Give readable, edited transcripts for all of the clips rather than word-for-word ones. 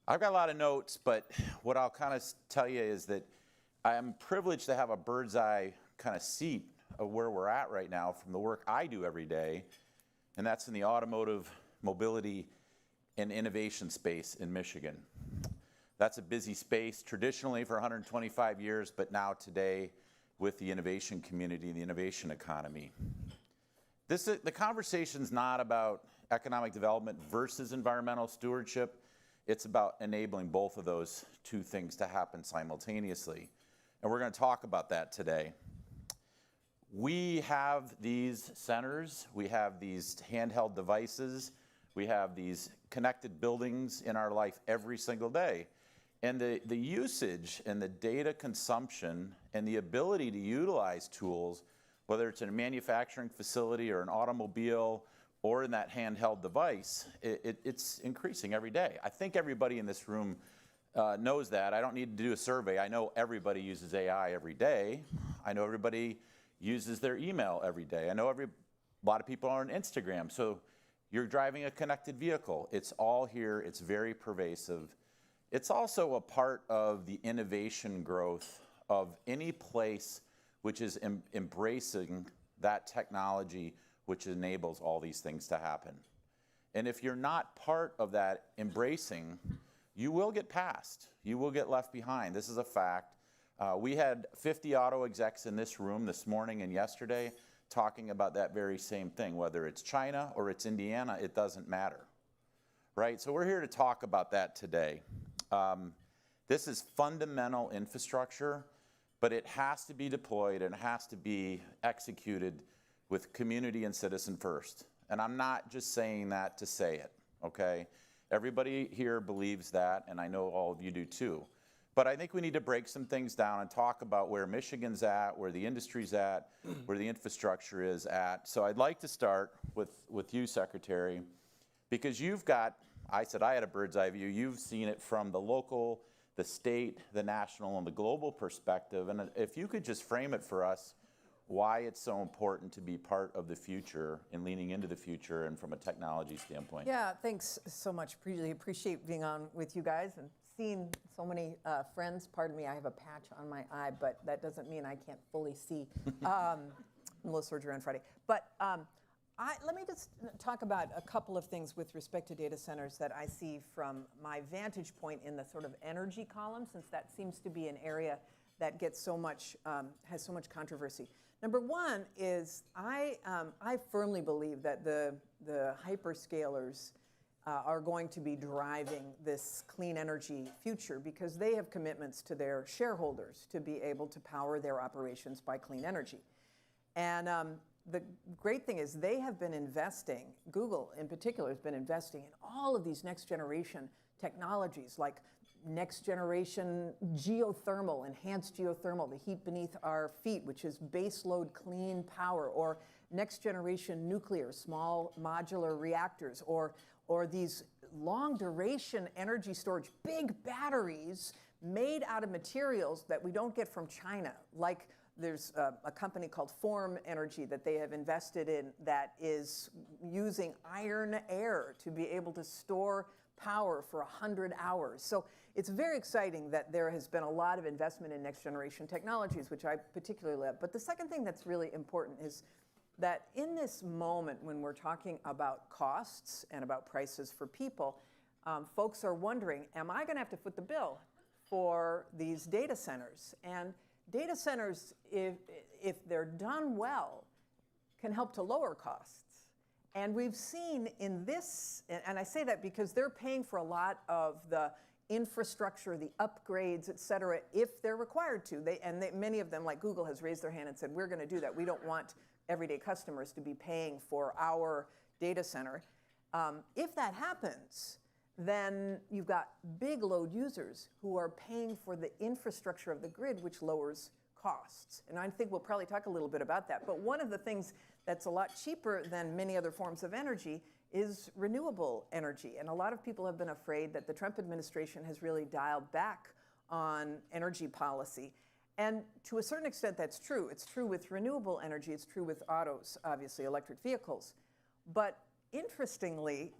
I've got a lot of notes, but what I'll kind of tell you is that I'm privileged to have a bird's eye kind of seat of where we're at right now from the work I do every day, and that's in the automotive, mobility, and innovation space in Michigan. That's a busy space traditionally for 125 years, but now today with the innovation community and the innovation economy. The conversation's not about economic development versus environmental stewardship. It's about enabling both of those two things to happen simultaneously. And we're going to talk about that today. We have these centers, we have these handheld devices, we have these connected buildings in our life every single day. And the usage and the data consumption and the ability to utilize tools, whether it's in a manufacturing facility or an automobile or in that handheld device, it's increasing every day. I think everybody in this room knows that. I don't need to do a survey. I know everybody uses AI every day. I know everybody uses their email every day. I know a lot of people are on Instagram. So you're driving a connected vehicle. It's all here. It's very pervasive. It's also a part of the innovation growth of any place which is embracing that technology which enables all these things to happen. And if you're not part of that embracing, you will get passed. You will get left behind. This is a fact. We had 50 auto execs in this room this morning and yesterday talking about that very same thing. Whether it's China or it's Indiana, it doesn't matter, right? So we're here to talk about that today. This is fundamental infrastructure, but it has to be deployed and it has to be executed with community and citizen first. And I'm not just saying that to say it, okay? Everybody here believes that, and I know all of you do too. But I think we need to break some things down and talk about where Michigan's at, where the industry's at, where the infrastructure is at. So I'd like to start with you, Secretary, because you've got, I said I had a bird's eye view, you've seen it from the local, the state, the national, and the global perspective. And if you could just frame it for us, why it's so important to be part of the future and leaning into the future and from a technology standpoint. Yeah, thanks so much. Really appreciate being on with you guys and seeing so many friends. Pardon me, I have a patch on my eye, but that doesn't mean I can't fully see. Little surgery on Friday. But let me just talk about a couple of things with respect to data centers that I see from my vantage point in the sort of energy column, since that seems to be an area that gets so much, has so much controversy. Number one is I firmly believe that the hyperscalers are going to be driving this clean energy future because they have commitments to their shareholders to be able to power their operations by clean energy. And the great thing is they have been investing, Google in particular has been investing in all of these next generation technologies like next generation geothermal, enhanced geothermal, the heat beneath our feet, which is baseload clean power, or next generation nuclear, small modular reactors, or these long duration energy storage, big batteries made out of materials that we don't get from China. Like there's a company called Form Energy that they have invested in that is using iron air to be able to store power for 100 hours. So it's very exciting that there has been a lot of investment in next generation technologies, which I particularly love. But the second thing that's really important is that in this moment when we're talking about costs and about prices for people, folks are wondering, am I gonna have to foot the bill for these data centers? And data centers, if they're done well, can help to lower costs. And we've seen in this, and I say that because they're paying for a lot of the infrastructure, the upgrades, et cetera, if they're required to. Many of them, like Google, has raised their hand and said, we're going to do that. We don't want everyday customers to be paying for our data center. If that happens, then you've got big load users who are paying for the infrastructure of the grid, which lowers costs. And I think we'll probably talk a little bit about that. But one of the things that's a lot cheaper than many other forms of energy is renewable energy. And a lot of people have been afraid that the Trump administration has really dialed back on energy policy. And to a certain extent, that's true. It's true with renewable energy. It's true with autos, obviously, electric vehicles. But interestingly,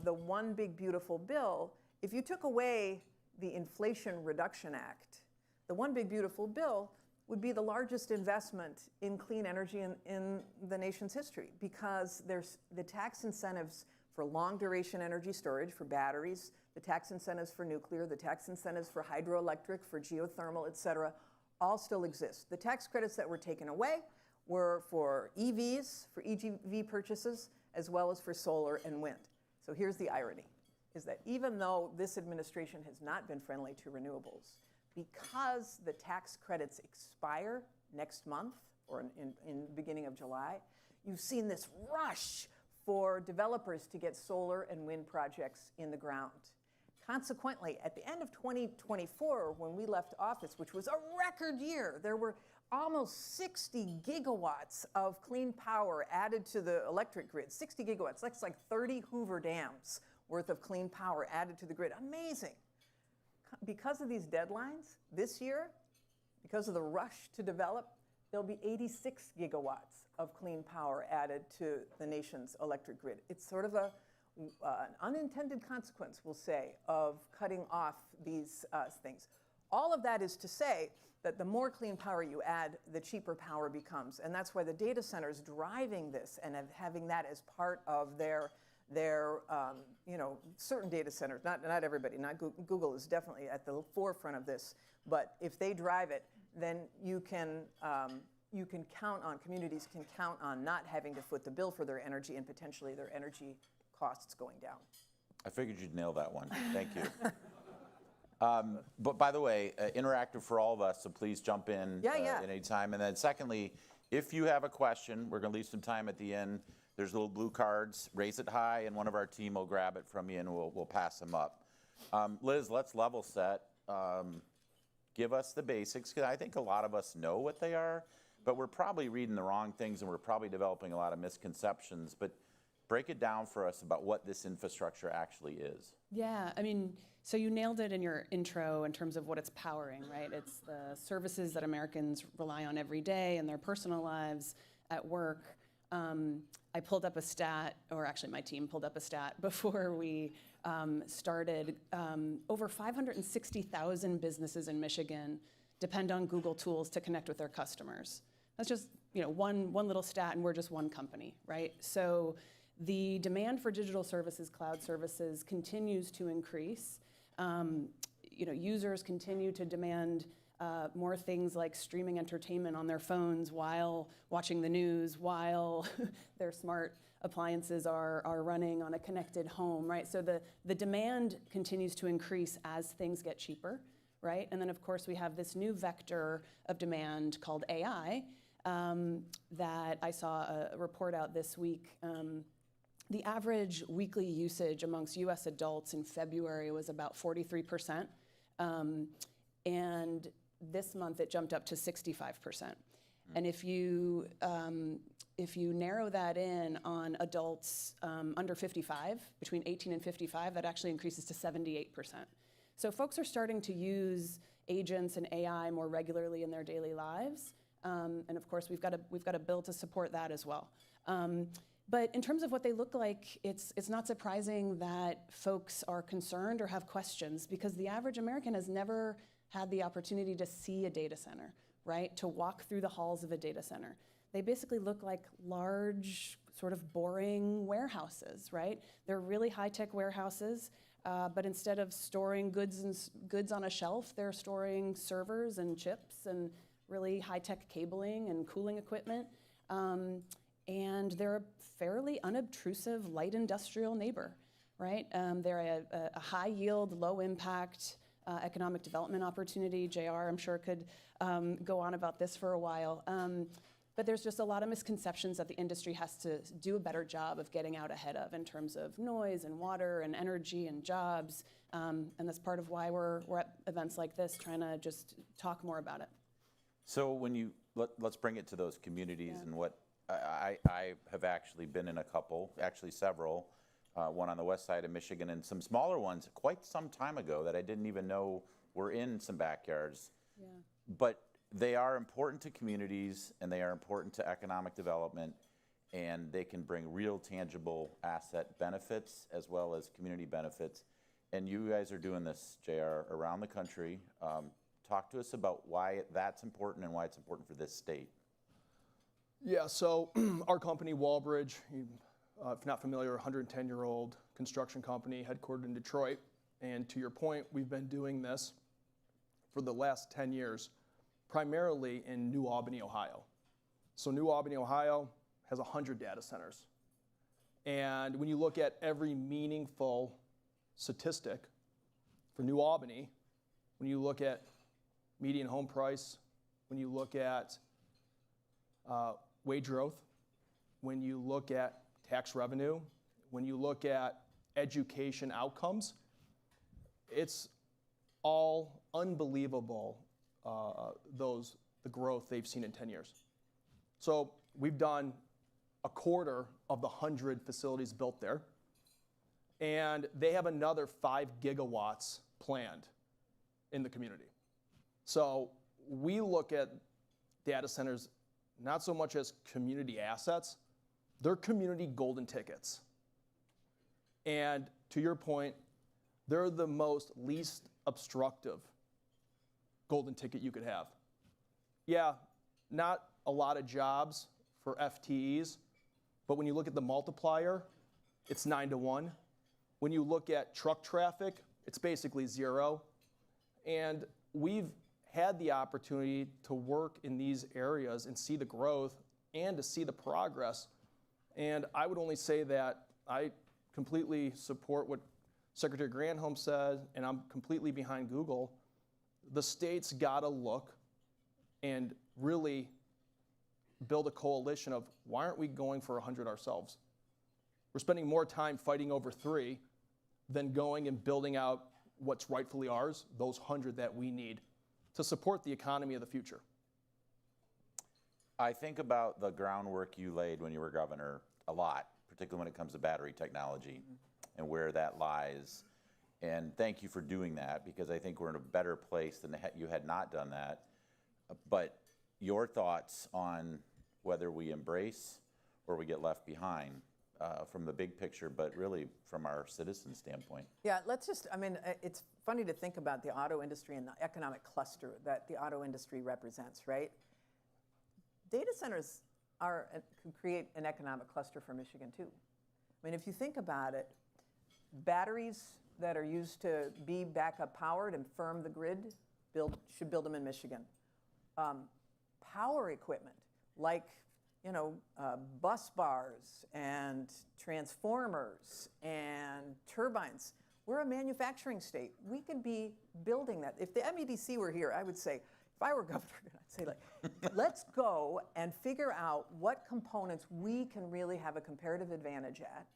the One Big Beautiful Bill If you took away the Inflation Reduction Act, the One Big Beautiful Bill would be the largest investment in clean energy in the nation's history, because there's the tax incentives for long duration energy storage, for batteries, the tax incentives for nuclear, the tax incentives for hydroelectric, for geothermal, et cetera, all still exist. The tax credits that were taken away were for EVs, for EV purchases, as well as for solar and wind. So here's the irony, is that even though this administration has not been friendly to renewables, because the tax credits expire next month or in the beginning of July, you've seen this rush for developers to get solar and wind projects in the ground. Consequently, at the end of 2024, when we left office, which was a record year, there were almost 60 gigawatts of clean power added to the electric grid. 60 gigawatts, that's like 30 Hoover dams worth of clean power added to the grid. Amazing. Because of these deadlines, this year, because of the rush to develop, there'll be 86 gigawatts of clean power added to the nation's electric grid. It's sort of an unintended consequence, we'll say, of cutting off these things. All of that is to say that the more clean power you add, the cheaper power becomes. And that's why the data centers driving this and having that as part of their certain data centers, not everybody, not Google is definitely at the forefront of this, but if they drive it, then you can count on, communities can count on not having to foot the bill for their energy and potentially their energy costs going down. I figured you'd nail that one. Thank you. But by the way, interactive for all of us, so please jump in at any time. And then secondly, if you have a question, we're going to leave some time at the end. There's little blue cards. Raise it high, and one of our team will grab it from you, and we'll pass them up. Liz, let's level set. Give us the basics, because I think a lot of us know what they are, but we're probably reading the wrong things, and we're probably developing a lot of misconceptions. But break it down for us about what this infrastructure actually is. Yeah, I mean, so you nailed it in your intro in terms of what it's powering, right? It's the services that Americans rely on every day in their personal lives, at work. I pulled up a stat, or actually my team pulled up a stat before we started. Over 560,000 businesses in Michigan depend on Google tools to connect with their customers. That's just one little stat, and we're just one company, right? So the demand for digital services, cloud services, continues to increase. Users continue to demand more things like streaming entertainment on their phones while watching the news, while their smart appliances are running on a connected home, right? So the demand continues to increase as things get cheaper, right? And then, of course, we have this new vector of demand called AI that I saw a report out this week. The average weekly usage amongst US adults in February was about 43%. And this month it jumped up to 65%. And if you narrow that in on adults under 55, between 18 and 55, that actually increases to 78%. So folks are starting to use agents and AI more regularly in their daily lives. And of course, we've got a bill to support that as well. But in terms of what they look like, it's not surprising that folks are concerned or have questions, because the average American has never had the opportunity to see a data center, right? To walk through the halls of a data center. They basically look like large, sort of boring warehouses, right? They're really high-tech warehouses, but instead of storing goods on a shelf, they're storing servers and chips and really high-tech cabling and cooling equipment. And they're a fairly unobtrusive light industrial neighbor, right? They're a high-yield, low-impact economic development opportunity. JR, I'm sure, could go on about this for a while. But there's just a lot of misconceptions that the industry has to do a better job of getting out ahead of in terms of noise and water and energy and jobs. And that's part of why we're at events like this, trying to just talk more about it. So when let's bring it to those communities and what I have actually been in a couple, actually several, one on the west side of Michigan and some smaller ones quite some time ago that I didn't even know were in some backyards. Yeah. But they are important to communities and they are important to economic development, and they can bring real tangible asset benefits as well as community benefits. And you guys are doing this, JR, around the country. Talk to us about why that's important and why it's important for this state. Yeah, so our company, Walbridge, if not familiar, 110-year-old construction company headquartered in Detroit. And to your point, we've been doing this for the last 10 years, primarily in New Albany, Ohio. So New Albany, Ohio has 100 data centers. And when you look at every meaningful statistic for New Albany, when you look at median home price, when you look at wage growth, when you look at tax revenue, when you look at education outcomes, it's all unbelievable, the growth they've seen in 10 years. So we've done a quarter of the 100 facilities built there, and they have another 5 gigawatts planned in the community. So we look at data centers not so much as community assets, they're community golden tickets. And to your point, they're the most least obstructive golden ticket you could have. Yeah, not a lot of jobs for FTEs, but when you look at the multiplier, it's 9 to 1. When you look at truck traffic, it's basically 0. And we've had the opportunity to work in these areas and see the growth and to see the progress. And I would only say that I completely support what Secretary Granholm said, and I'm completely behind Google. The state's gotta look and really build a coalition of why aren't we going for 100 ourselves? We're spending more time fighting over 3 than going and building out what's rightfully ours, those 100 that we need to support the economy of the future. I think about the groundwork you laid when you were governor a lot, particularly when it comes to battery technology and where that lies. And thank you for doing that, because I think we're in a better place than you had not done that. But your thoughts on whether we embrace or we get left behind from the big picture, but really from our citizen standpoint. Yeah, it's funny to think about the auto industry and the economic cluster that the auto industry represents, right? Data centers can create an economic cluster for Michigan too. I mean, if you think about it, batteries that are used to be backup powered and firm the grid, should build them in Michigan. Power equipment like bus bars and transformers and turbines. We're a manufacturing state. We could be building that. If the MEDC were here, I would say, if I were governor, I'd say, let's go and figure out what components we can really have a comparative advantage at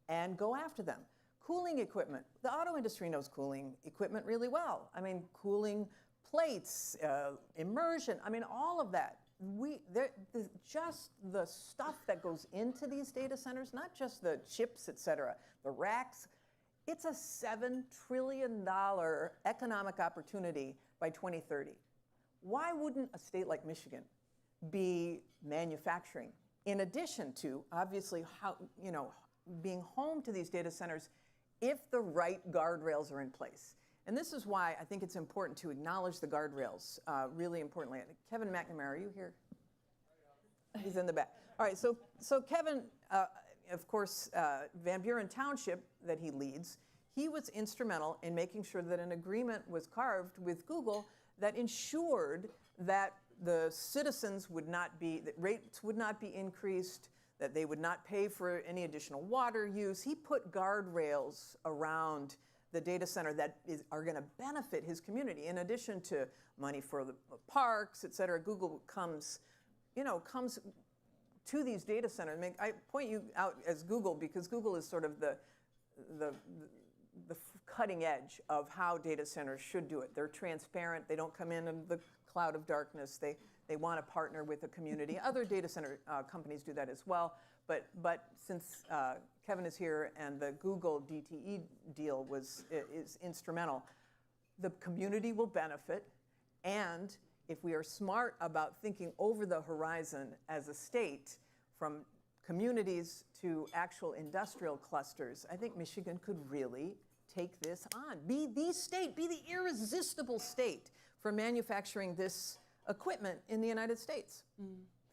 and go after them. Cooling equipment. The auto industry knows cooling equipment really well. I mean, cooling plates, immersion, all of that. Just the stuff that goes into these data centers, not just the chips, et cetera, the racks, it's a $7 trillion economic opportunity by 2030. Why wouldn't a state like Michigan be manufacturing, in addition to, obviously, being home to these data centers if the right guardrails are in place? And this is why I think it's important to acknowledge the guardrails, really importantly. Kevin McNamara, are you here? He's in the back. All right, so Kevin, of course, Van Buren Township that he leads, he was instrumental in making sure that an agreement was carved with Google that ensured that the citizens that rates would not be increased, that they would not pay for any additional water use. He put guardrails around the data center that are going to benefit his community. In addition to money for the parks, et cetera, Google comes to these data centers. I point you out as Google because Google is sort of the cutting edge of how data centers should do it. They're transparent. They don't come in the cloud of darkness. They want to partner with the community. Other data center companies do that as well. But since Kevin is here and the Google DTE deal is instrumental, the community will benefit. And if we are smart about thinking over the horizon as a state, from communities to actual industrial clusters, I think Michigan could really take this on. Be the state, be the irresistible state for manufacturing this equipment in the United States.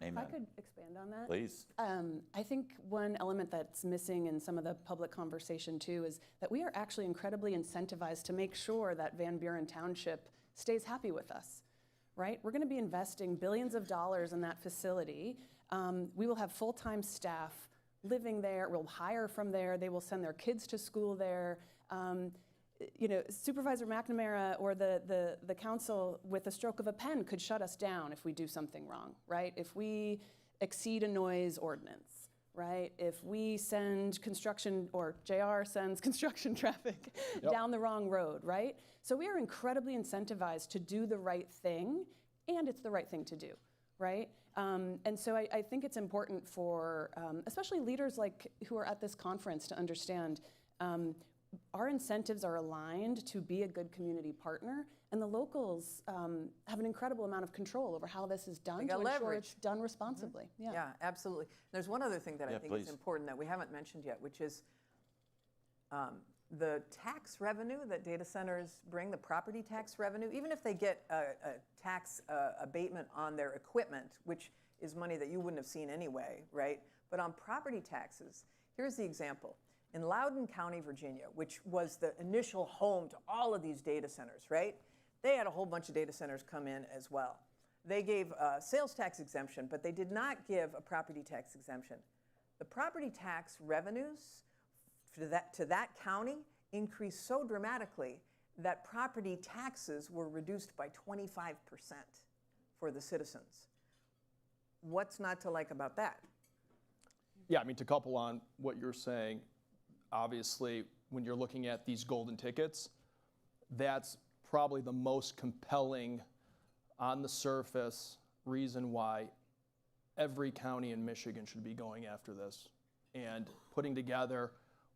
If Amen. I could expand on that. Please. I think one element that's missing in some of the public conversation too is that we are actually incredibly incentivized to make sure that Van Buren Township stays happy with us, right? We're going to be investing billions of dollars in that facility. We will have full-time staff living there. We'll hire from there. They will send their kids to school there. Supervisor McNamara or the council with a stroke of a pen could shut us down if we do something wrong, right? If we exceed a noise ordinance, right? If we send construction, or JR sends construction traffic down the wrong road, right? So we are incredibly incentivized to do the right thing, and it's the right thing to do, right? And so I think it's important for, especially leaders who are at this conference, to understand our incentives are aligned to be a good community partner, and the locals have an incredible amount of control over how this is done They to got ensure leverage. it's done responsibly. Yeah, absolutely. There's one other thing that I Yeah, think please. is important that we haven't mentioned yet, which is the tax revenue that data centers bring, the property tax revenue, even if they get a tax abatement on their equipment, which is money that you wouldn't have seen anyway, right? But on property taxes, here's the example. In Loudoun County, Virginia, which was the initial home to all of these data centers, right? They had a whole bunch of data centers come in as well. They gave a sales tax exemption, but they did not give a property tax exemption. The property tax revenues to that county increased so dramatically that property taxes were reduced by 25% for the citizens. What's not to like about that? Yeah, I mean, to couple on what you're saying, obviously, when you're looking at these golden tickets, that's probably the most compelling, on the surface, reason why every county in Michigan should be going after this and putting together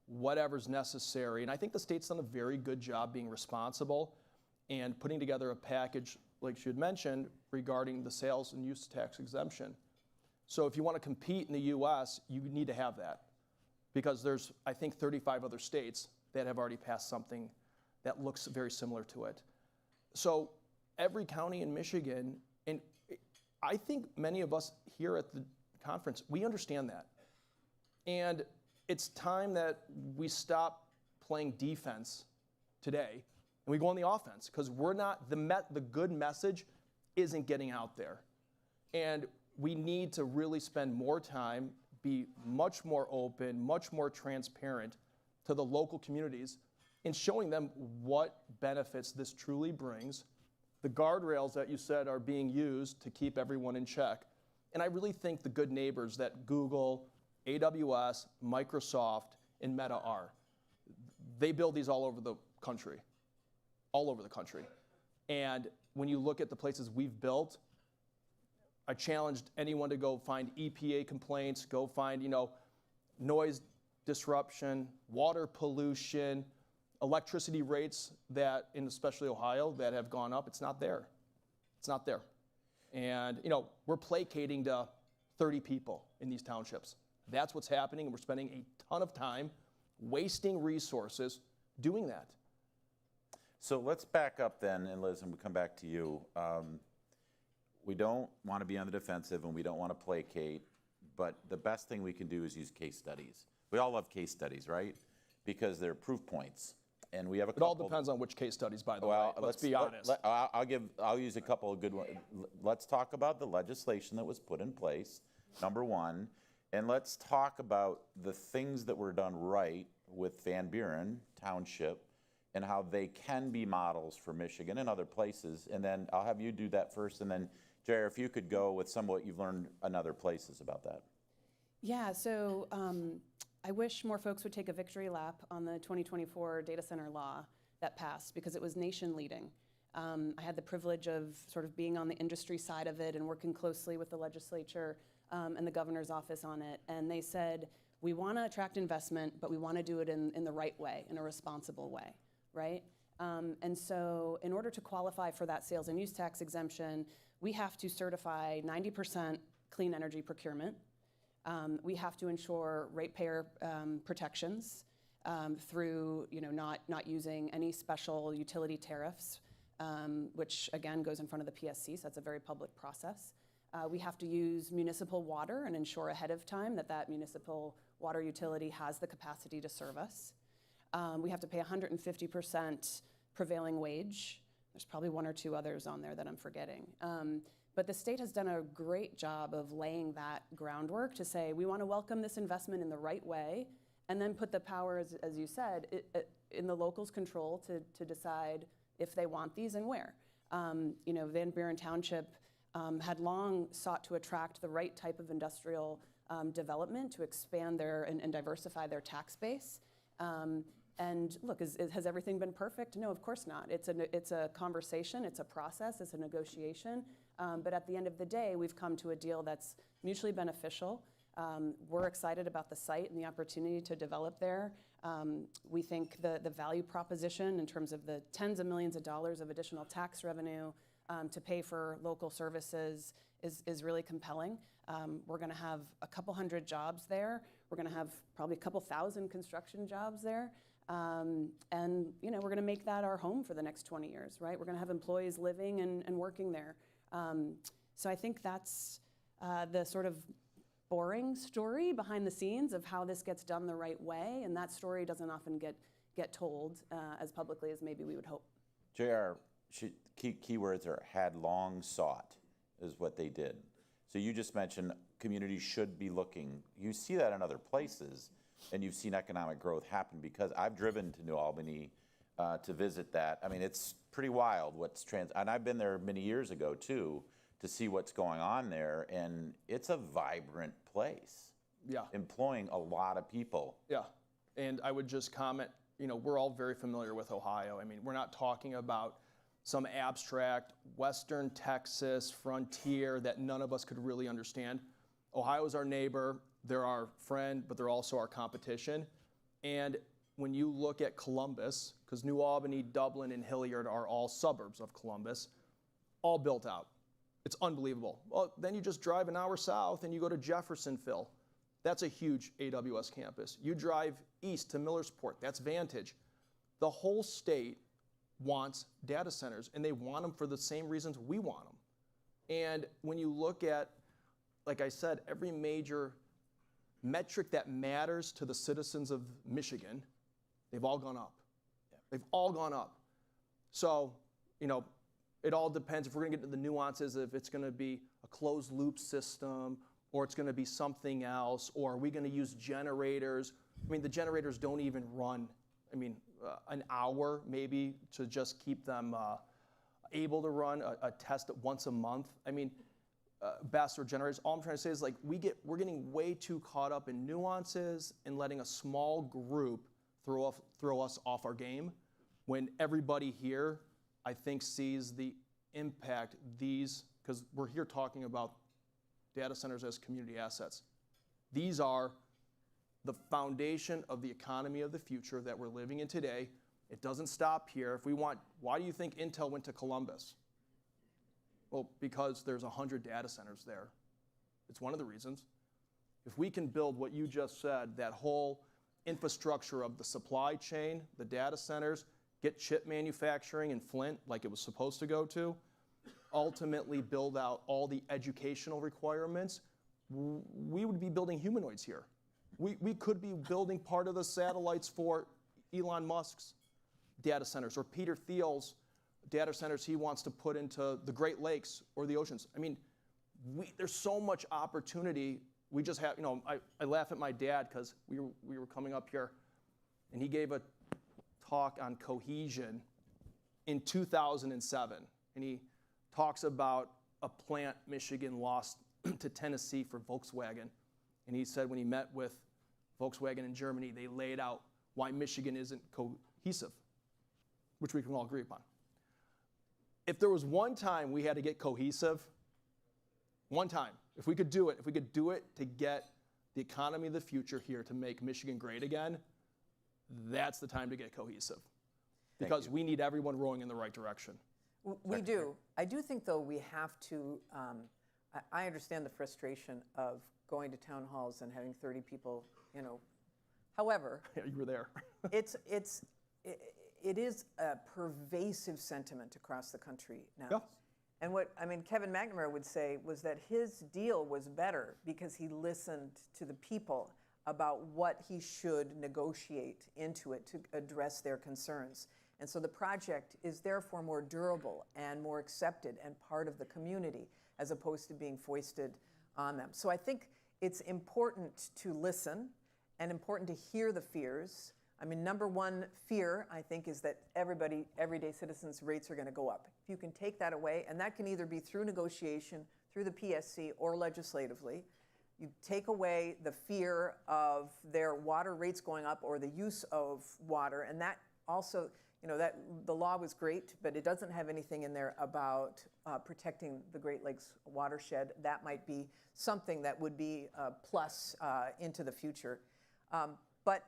whatever's necessary. And I think the state's done a very good job being responsible and putting together a package, like she had mentioned, regarding the sales and use tax exemption. So if you want to compete in the US, you need to have that, because there's, I think, 35 other states that have already passed something that looks very similar to it. So every county in Michigan, and I think many of us here at the conference, we understand that. And it's time that we stop playing defense today and we go on the offense, because we're not, the good message isn't getting out there. And we need to really spend more time, be much more open, much more transparent to the local communities in showing them what benefits this truly brings. The guardrails that you said are being used to keep everyone in check. And I really think the good neighbors that Google, AWS, Microsoft, and Meta are. They build these all over the country. All over the country. And when you look at the places we've built, I challenged anyone to go find EPA complaints, go find, noise disruption, water pollution, electricity rates that, in especially Ohio, that have gone up. It's not there. It's not there. And, we're placating to 30 people in these townships. That's what's happening, and we're spending a ton of time wasting resources doing that. So let's back up then, and Liz, and we'll come back to you. We don't want to be on the defensive, and we don't want to placate, but the best thing we can do is use case studies. We all love case studies, right? Because they're proof points, and we have a couple. It all depends on which case studies, by the way. Let's be honest. I'll use a couple of good ones. Let's talk about the legislation that was put in place, number one, and let's talk about the things that were done right with Van Buren Township and how they can be models for Michigan and other places. And then I'll have you do that first, and then Jerry, if you could go with some of what you've learned in other places about that. Yeah, so I wish more folks would take a victory lap on the 2024 data center law that passed, because it was nation leading. I had the privilege of sort of being on the industry side of it and working closely with the legislature and the governor's office on it. And they said, we want to attract investment, but we want to do it in the right way, in a responsible way, right? And so in order to qualify for that sales and use tax exemption, we have to certify 90% clean energy procurement. We have to ensure ratepayer protections. through not using any special utility tariffs, which again goes in front of the PSC, so that's a very public process. We have to use municipal water and ensure ahead of time that municipal water utility has the capacity to serve us. We have to pay 150% prevailing wage. There's probably one or two others on there that I'm forgetting. But the state has done a great job of laying that groundwork to say, we want to welcome this investment in the right way, and then put the power, as you said, in the locals' control to decide if they want these and where. Van Buren Township had long sought to attract the right type of industrial development to expand and diversify their tax base. And look, has everything been perfect? No, of course not. It's a conversation, it's a process, it's a negotiation. But at the end of the day, we've come to a deal that's mutually beneficial. We're excited about the site and the opportunity to develop there. We think the value proposition in terms of the tens of millions of dollars of additional tax revenue to pay for local services is really compelling. We're going to have a couple hundred jobs there. We're going to have probably a couple thousand construction jobs there. And we're going to make that our home for the next 20 years, right? We're going to have employees living and working there. So I think that's the sort of boring story behind the scenes of how this gets done the right way, and that story doesn't often get told as publicly as maybe we would hope. JR, keywords are had long sought is what they did. So you just mentioned communities should be looking. You see that in other places, and you've seen economic growth happen because I've driven to New Albany to visit that. I mean, it's pretty wild and I've been there many years ago too, to see what's going on there, and it's a vibrant place. Yeah. Employing a lot of people. Yeah, and I would just comment, we're all very familiar with Ohio. I mean, we're not talking about some abstract Western Texas frontier that none of us could really understand. Ohio is our neighbor, they're our friend, but they're also our competition. And when you look at Columbus, because New Albany, Dublin, and Hilliard are all suburbs of Columbus, all built out. It's unbelievable. Well, then you just drive an hour south and you go to Jeffersonville. That's a huge AWS campus. You drive east to Millersport, that's Vantage. The whole state wants data centers, and they want them for the same reasons we want them. And when you look at, like I said, every major metric that matters to the citizens of Michigan, they've all gone up. Yeah. They've all gone up. So, it all depends if we're going to get into the nuances, if it's going to be a closed loop system or it's going to be something else, or are we going to use generators? I mean, the generators don't even run, an hour maybe to just keep them able to run a test once a month. BESS or generators, all I'm trying to say is we're getting way too caught up in nuances and letting a small group throw us off our game when everybody here, I think, sees the impact because we're here talking about data centers as community assets. These are the foundation of the economy of the future that we're living in today. It doesn't stop here. Why do you think Intel went to Columbus? Well, because there's 100 data centers there. It's one of the reasons. If we can build what you just said, that whole infrastructure of the supply chain, the data centers, get chip manufacturing in Flint like it was supposed to go to, ultimately build out all the educational requirements, we would be building humanoids here. We could be building part of the satellites for Elon Musk's data centers or Peter Thiel's data centers he wants to put into the Great Lakes or the oceans. There's so much opportunity. We just have, I laugh at my dad because we were coming up here and he gave a talk on cohesion in 2007. And he talks about a plant Michigan lost to Tennessee for Volkswagen. And he said when he met with Volkswagen in Germany, they laid out why Michigan isn't cohesive, which we can all agree upon. If there was one time we had to get cohesive, one time, if we could do it to get the economy of the future here to make Michigan great again, that's the time to get cohesive. Because we need everyone rowing in the right direction. We do. I do think, though, we have to, I understand the frustration of going to town halls and having 30 people, However, You were there. it is a pervasive sentiment across the country now. Yeah. And what, Kevin McNamara would say was that his deal was better because he listened to the people about what he should negotiate into it to address their concerns. And so the project is therefore more durable and more accepted and part of the community as opposed to being foisted on them. So I think it's important to listen and important to hear the fears. Number one fear, I think, is that everyday citizens' rates are going to go up. If you can take that away, and that can either be through negotiation, through the PSC, or legislatively, you take away the fear of their water rates going up or the use of water, and that also, that the law was great, but it doesn't have anything in there about protecting the Great Lakes watershed. That might be something that would be a plus into the future. But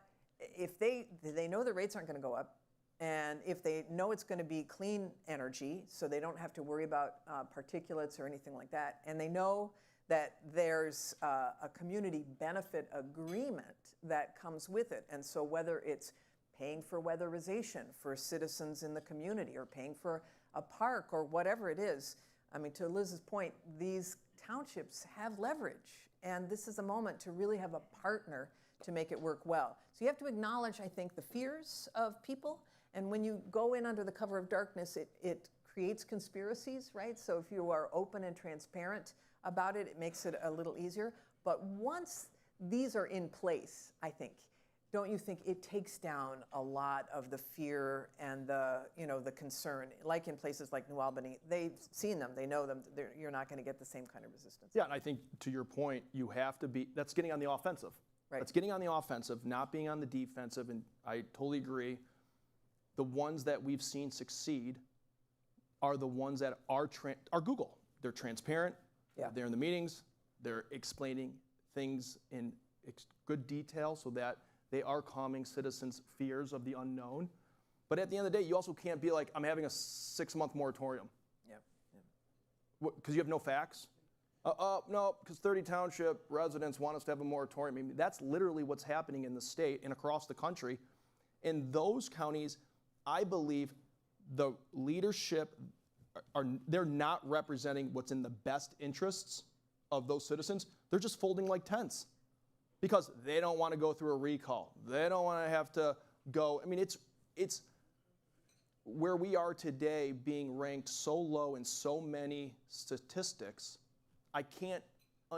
if they know the rates aren't going to go up, and if they know it's going to be clean energy, so they don't have to worry about particulates or anything like that, and they know that there's a community benefit agreement that comes with it, and so whether it's paying for weatherization for citizens in the community or paying for a park or whatever it is, to Liz's point, these townships have leverage, and this is a moment to really have a partner to make it work well. So you have to acknowledge, I think, the fears of people, and when you go in under the cover of darkness, it creates conspiracies, right? So if you are open and transparent about it, it makes it a little easier. But once these are in place, I think, don't you think it takes down a lot of the fear and the concern? Like in places like New Albany, they've seen them, they know them. You're not going to get the same kind of resistance. Yeah, and I think to your point, you have to be. That's getting on the offensive. Right. That's getting on the offensive, not being on the defensive. And I totally agree. The ones that we've seen succeed are the ones that are Google. They're transparent. Yeah. They're in the meetings. They're explaining things in good detail so that they are calming citizens' fears of the unknown. But at the end of the day, you also can't be like, I'm having a 6-month moratorium. Yeah. Because you have no facts? No, because 30 township residents want us to have a moratorium. That's literally what's happening in the state and across the country. In those counties, I believe the leadership they're not representing what's in the best interests of those citizens. They're just folding like tents because they don't want to go through a recall. They don't want to have to go. It's where we are today, being ranked so low in so many statistics. I can't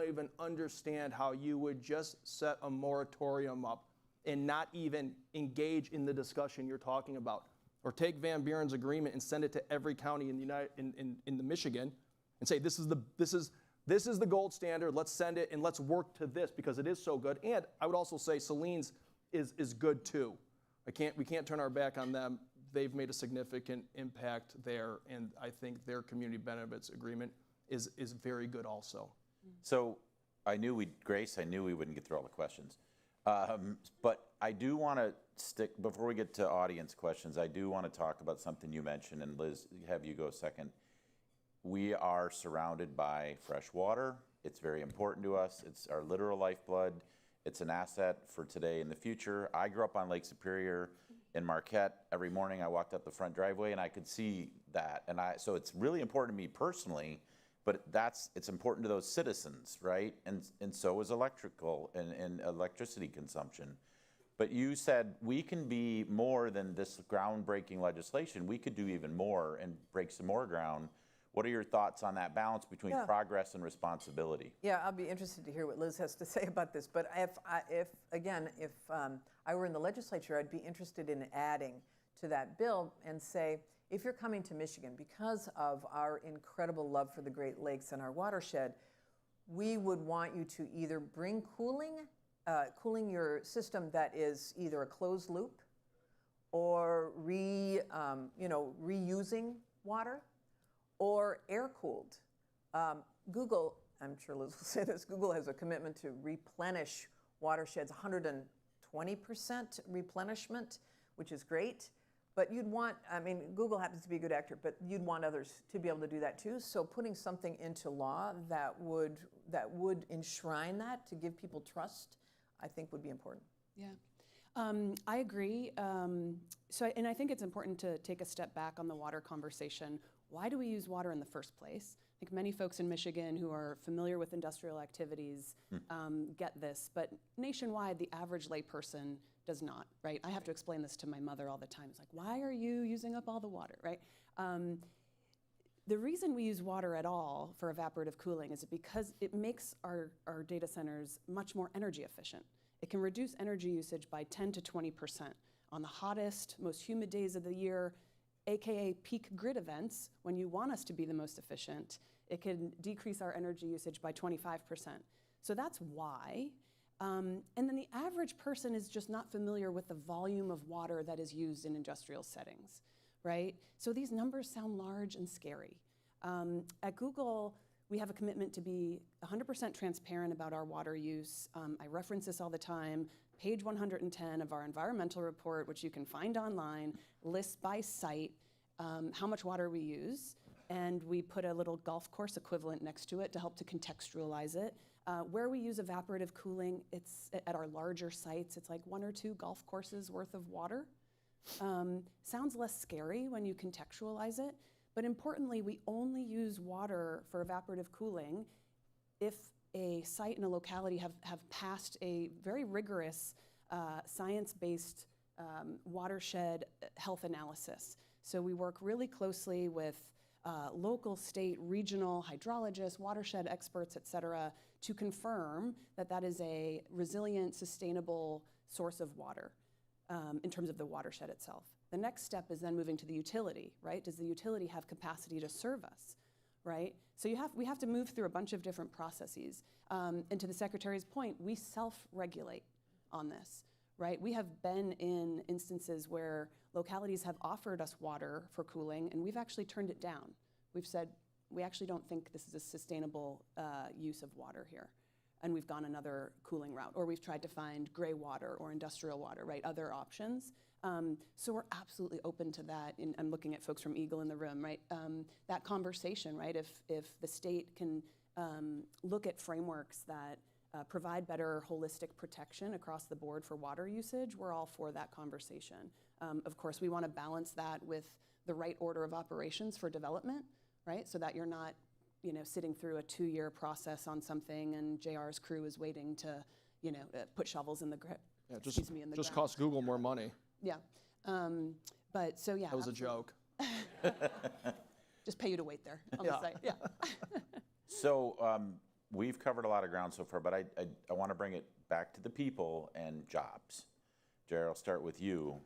even understand how you would just set a moratorium up and not even engage in the discussion you're talking about. Or take Van Buren's agreement and send it to every county in the Michigan and say, this is the gold standard. Let's send it and let's work to this because it is so good. And I would also say Saline's is good too. We can't turn our back on them. They've made a significant impact there, and I think their community benefits agreement is very good also. So Grace, I knew we wouldn't get through all the questions. But I do want to before we get to audience questions, I do want to talk about something you mentioned, and Liz, have you go second. We are surrounded by fresh water. It's very important to us. It's our literal lifeblood. It's an asset for today and the future. I grew up on Lake Superior in Marquette. Every morning I walked up the front driveway and I could see that. So it's really important to me personally, but it's important to those citizens, right? And so is electrical and electricity consumption. But you said we can be more than this groundbreaking legislation. We could do even more and break some more ground. What are your thoughts on that balance between progress and responsibility? Yeah, I'll be interested to hear what Liz has to say about this. But if I were in the legislature, I'd be interested in adding to that bill and say, if you're coming to Michigan because of our incredible love for the Great Lakes and our watershed, we would want you to either bring cooling your system that is either a closed loop or reusing water or air-cooled. Google, I'm sure Liz will say this, Google has a commitment to replenish watersheds, 120% replenishment, which is great. But you'd want, Google happens to be a good actor, but you'd want others to be able to do that too. So putting something into law that would enshrine that to give people trust, I think would be important. Yeah. I agree. And I think it's important to take a step back on the water conversation. Why do we use water in the first place? I think many folks in Michigan who are familiar with industrial activities get this, but nationwide, the average layperson does not, right? I have to explain this to my mother all the time. It's like, why are you using up all the water, right? The reason we use water at all for evaporative cooling is because it makes our data centers much more energy efficient. It can reduce energy usage by 10 to 20%. On the hottest, most humid days of the year, AKA peak grid events, when you want us to be the most efficient, it can decrease our energy usage by 25%. So that's why. And then the average person is just not familiar with the volume of water that is used in industrial settings, right? So these numbers sound large and scary. At Google, we have a commitment to be 100% transparent about our water use. I reference this all the time. Page 110 of our environmental report, which you can find online, lists by site how much water we use. And we put a little golf course equivalent next to it to help to contextualize it. Where we use evaporative cooling, it's at our larger sites, it's like 1 or 2 golf courses worth of water. Sounds less scary when you contextualize it, but importantly, we only use water for evaporative cooling if a site and a locality have passed a very rigorous science-based watershed health analysis. So we work really closely with local, state, regional hydrologists, watershed experts, et cetera, to confirm that that is a resilient, sustainable source of water in terms of the watershed itself. The next step is then moving to the utility, right? Does the utility have capacity to serve us, right? So we have to move through a bunch of different processes. And to the Secretary's point, we self-regulate on this, right? We have been in instances where localities have offered us water for cooling, and we've actually turned it down. We've said, we actually don't think this is a sustainable use of water here. And we've gone another cooling route, or we've tried to find gray water or industrial water, right? Other options. So we're absolutely open to that. And I'm looking at folks from Eagle in the room, right? That conversation, right? If the state can look at frameworks that provide better holistic protection across the board for water usage, we're all for that conversation. Of course, we want to balance that with the right order of operations for development, right? So that you're not, sitting through a 2-year process on something and JR's crew is waiting to, put shovels in the ground. Yeah, just cost Google more money. Yeah. But so, yeah. That was a joke. Just pay you to wait there on the site. Yeah. So we've covered a lot of ground so far, but I want to bring it back to the people and jobs. Jerry, I'll start with you.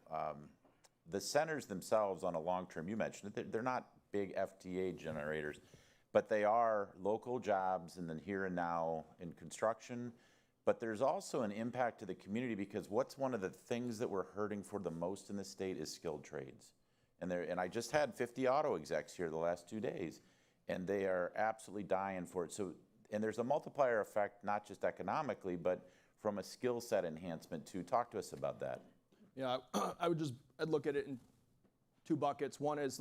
The centers themselves on a long term, you mentioned it, they're not big FTA generators, but they are local jobs and then here and now in construction. But there's also an impact to the community because what's one of the things that we're hurting for the most in the state is skilled trades. And I just had 50 auto execs here the last 2 days, and they are absolutely dying for it. So, and there's a multiplier effect, not just economically, but from a skill set enhancement too. Talk to us about that. Yeah, I'd look at it in 2 buckets. One is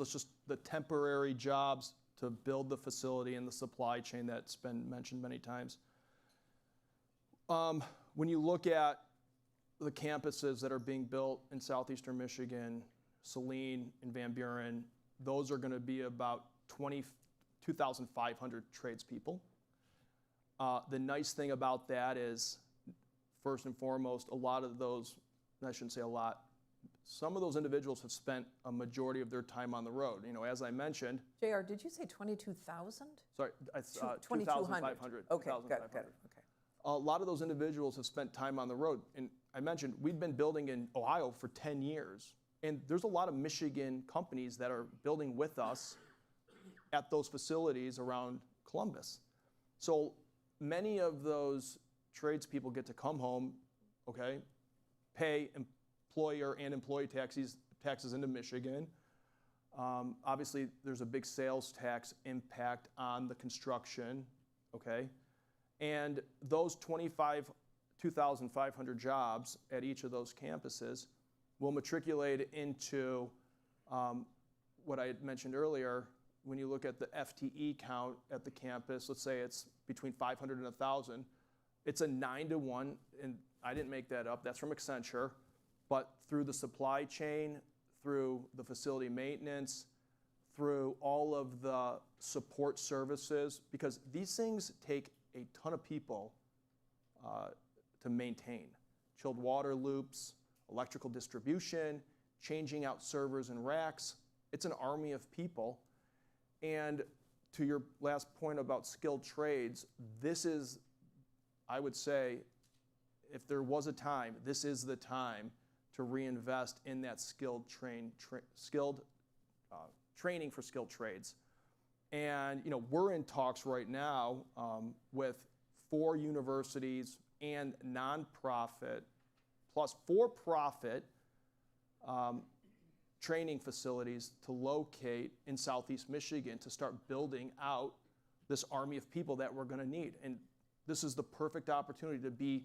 the temporary jobs to build the facility and the supply chain that's been mentioned many times. When you look at the campuses that are being built in southeastern Michigan, Saline and Van Buren, those are going to be about 2,500 tradespeople. The nice thing about that is, first and foremost, a lot of those, I shouldn't say a lot, some of those individuals have spent a majority of their time on the road. As I mentioned. JR, did you say 22,000? Sorry, 2,500. Okay, got it. Okay. A lot of those individuals have spent time on the road. And I mentioned we've been building in Ohio for 10 years. And there's a lot of Michigan companies that are building with us at those facilities around Columbus. So many of those tradespeople get to come home, okay, pay employer and employee taxes into Michigan. Obviously, there's a big sales tax impact on the construction, okay? And those 2,500 jobs at each of those campuses will matriculate into what I had mentioned earlier. When you look at the FTE count at the campus, let's say it's between 500 and 1,000, it's a 9-to-1, and I didn't make that up, that's from Accenture, but through the supply chain, through the facility maintenance, through all of the support services, because these things take a ton of people to maintain. Chilled water loops, electrical distribution, changing out servers and racks. It's an army of people. And to your last point about skilled trades, this is, I would say, if there was a time, this is the time to reinvest in that training for skilled trades. And we're in talks right now with 4 universities and nonprofit plus for-profit training facilities to locate in Southeast Michigan to start building out this army of people that we're going to need. And this is the perfect opportunity to be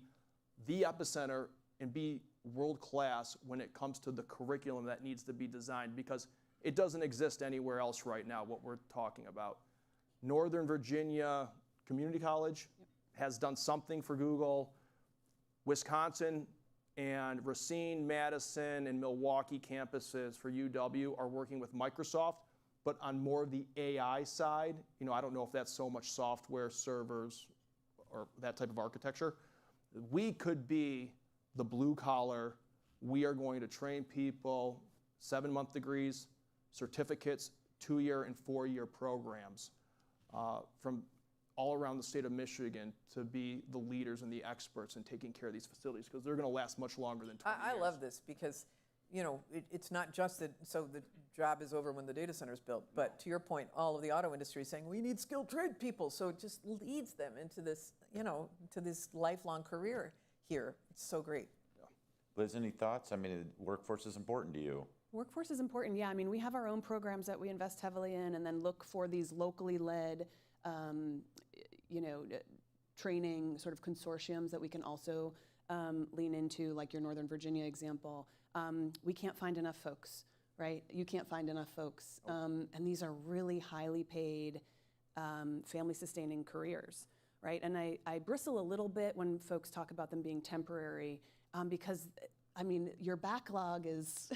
the epicenter and be world-class when it comes to the curriculum that needs to be designed, because it doesn't exist anywhere else right now, what we're talking about. Northern Virginia Community College has done something for Google. Wisconsin and Racine, Madison, and Milwaukee campuses for UW are working with Microsoft, but on more of the AI side. I don't know if that's so much software, servers, or that type of architecture. We could be the blue collar. We are going to train people, 7-month degrees, certificates, 2-year and 4-year programs from all around the state of Michigan to be the leaders and the experts in taking care of these facilities, because they're going to last much longer than 20 years. I love this because, it's not just that, so the job is over when the data center is built, but to your point, all of the auto industry is saying, we need skilled trade people. So it just leads them into this, to this lifelong career here. It's so great. Liz, any thoughts? I mean, workforce is important to you. Workforce is important, yeah. I mean, we have our own programs that we invest heavily in, and then look for these locally led, training sort of consortiums that we can also lean into, like your Northern Virginia example. We can't find enough folks, right? You can't find enough folks. And these are really highly paid, family-sustaining careers, right? And I bristle a little bit when folks talk about them being temporary, because your backlog is,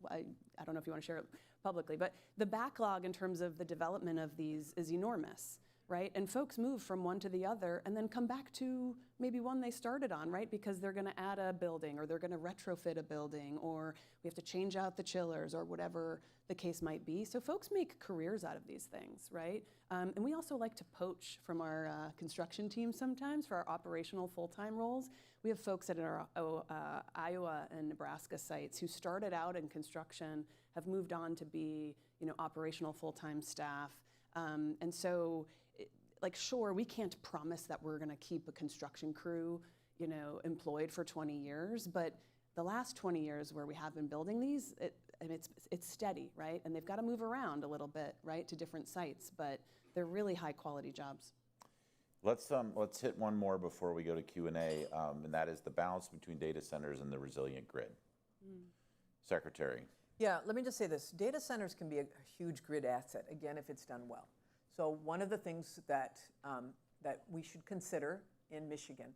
I don't know if you want to share it publicly, but the backlog in terms of the development of these is enormous, right? And folks move from one to the other and then come back to maybe one they started on, right? Because they're going to add a building, or they're going to retrofit a building, or we have to change out the chillers, or whatever the case might be. So folks make careers out of these things, right? And we also like to poach from our construction team sometimes for our operational full-time roles. We have folks at our Iowa and Nebraska sites who started out in construction, have moved on to be, operational full-time staff. And so, sure, we can't promise that we're going to keep a construction crew, employed for 20 years, but the last 20 years where we have been building these, it's steady, right? And they've got to move around a little bit, right, to different sites, but they're really high-quality jobs. Let's hit one more before we go to Q&A, and that is the balance between data centers and the resilient grid. Secretary. Yeah, let me just say this. Data centers can be a huge grid asset, again, if it's done well. So one of the things that we should consider in Michigan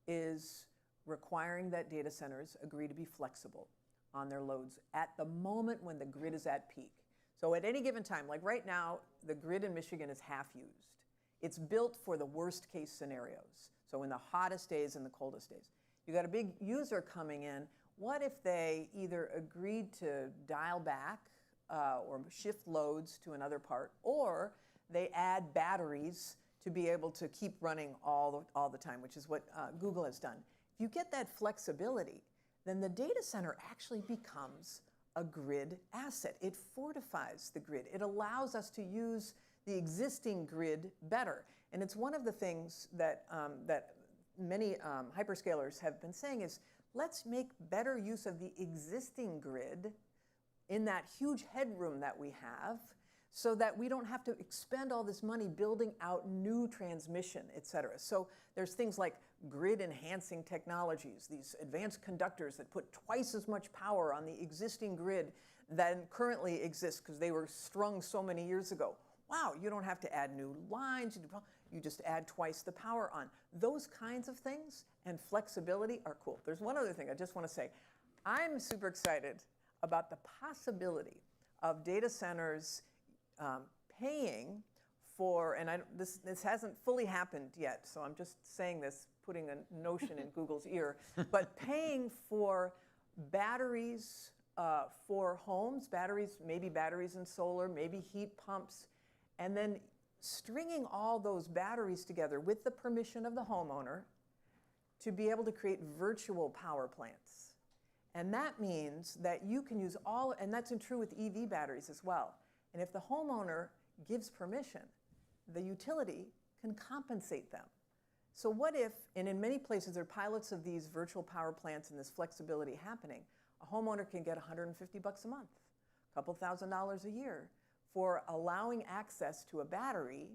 is requiring that data centers agree to be flexible on their loads at the moment when the grid is at peak. So at any given time, like right now, the grid in Michigan is half used. It's built for the worst case scenarios. So in the hottest days and the coldest days. You got a big user coming in. What if they either agreed to dial back or shift loads to another part, or they add batteries to be able to keep running all the time, which is what Google has done. If you get that flexibility, then the data center actually becomes a grid asset. It fortifies the grid. It allows us to use the existing grid better. And it's one of the things that, that many hyperscalers have been saying is, let's make better use of the existing grid in that huge headroom that we have, so that we don't have to expend all this money building out new transmission, et cetera. So there's things like grid enhancing technologies, these advanced conductors that put twice as much power on the existing grid than currently exists because they were strung so many years ago. Wow, you don't have to add new lines, you just add twice the power on. Those kinds of things and flexibility are cool. There's one other thing I just want to say. I'm super excited about the possibility of data centers paying for, and this hasn't fully happened yet, so I'm just saying this, putting a notion in Google's ear, but paying for batteries for homes, maybe batteries in solar, maybe heat pumps, and then stringing all those batteries together with the permission of the homeowner to be able to create virtual power plants. And that means that you can use all, and that's true with EV batteries as well. And if the homeowner gives permission, the utility can compensate them. So what if, and in many places there are pilots of these virtual power plants and this flexibility happening, a homeowner can get $150 a month, a couple $1,000s a year for allowing access to a battery,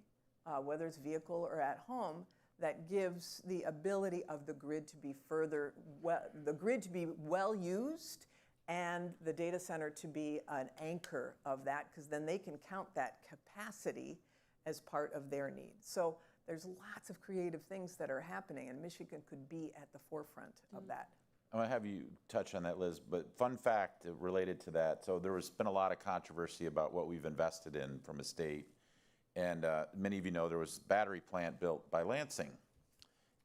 whether it's vehicle or at home, that gives the ability of the grid to be well used and the data center to be an anchor of that, because then they can count that capacity as part of their needs. So there's lots of creative things that are happening, and Michigan could be at the forefront of that. I'm going to have you touch on that, Liz, but fun fact related to that. So there has been a lot of controversy about what we've invested in from a state. And many of you know there was a battery plant built by Lansing.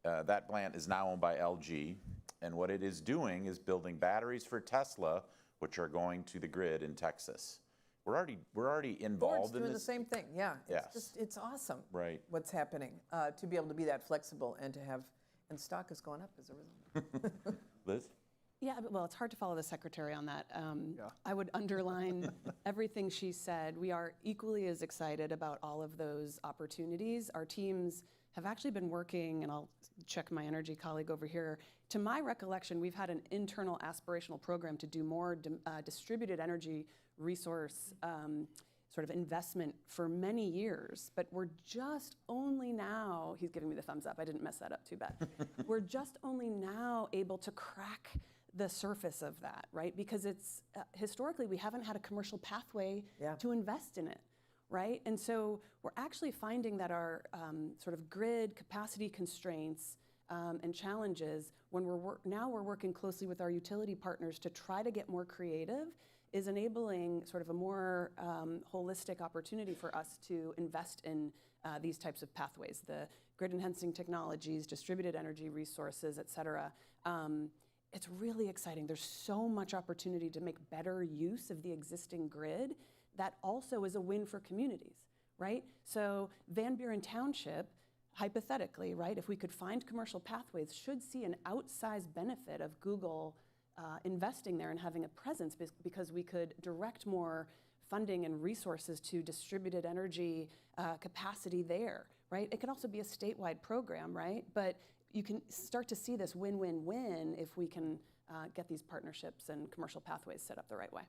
That plant is now owned by LG. And what it is doing is building batteries for Tesla, which are going to the grid in Texas. We're already involved Ford's in doing this. the same thing, yeah. Yes. It's awesome Right. what's happening to be able to be that flexible and to have, and stock is going up as a result. Liz? Yeah, well, it's hard to follow the secretary on that. I would underline everything she said. We are equally as excited about all of those opportunities. Our teams have actually been working, and I'll check my energy colleague over here. To my recollection, we've had an internal aspirational program to do more distributed energy resource sort of investment for many years, but we're just only now, he's giving me the thumbs up, I didn't mess that up too bad. We're just only now able to crack the surface of that, right? Because it's, historically, we haven't had a commercial pathway to invest in it, right? And so we're actually finding that our sort of grid capacity constraints and challenges, when we're working closely with our utility partners to try to get more creative, is enabling sort of a more holistic opportunity for us to invest in these types of pathways, the grid enhancing technologies, distributed energy resources, et cetera. It's really exciting. There's so much opportunity to make better use of the existing grid that also is a win for communities, right? So Van Buren Township, hypothetically, right, if we could find commercial pathways, should see an outsized benefit of Google investing there and having a presence, because we could direct more funding and resources to distributed energy capacity there, right? It could also be a statewide program, right? But you can start to see this win-win-win if we can get these partnerships and commercial pathways set up the right way.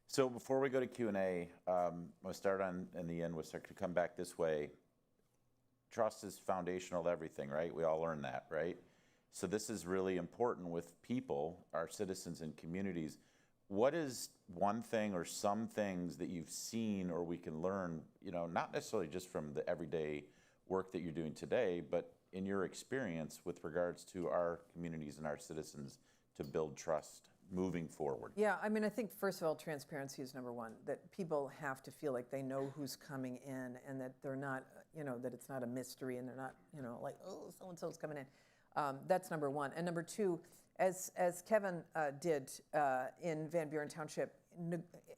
So before we go to Q&A, I'll start in the end. We'll start to come back this way. Trust is foundational to everything, right? We all learn that, right? So this is really important with people, our citizens and communities. What is one thing or some things that you've seen or we can learn, not necessarily just from the everyday work that you're doing today, but in your experience with regards to our communities and our citizens to build trust moving forward? Yeah, I mean, I think first of all, transparency is number one, that people have to feel like they know who's coming in and that they're not, that it's not a mystery and they're not, like, oh, so-and-so's coming in. That's number one. And number two, as Kevin did in Van Buren Township,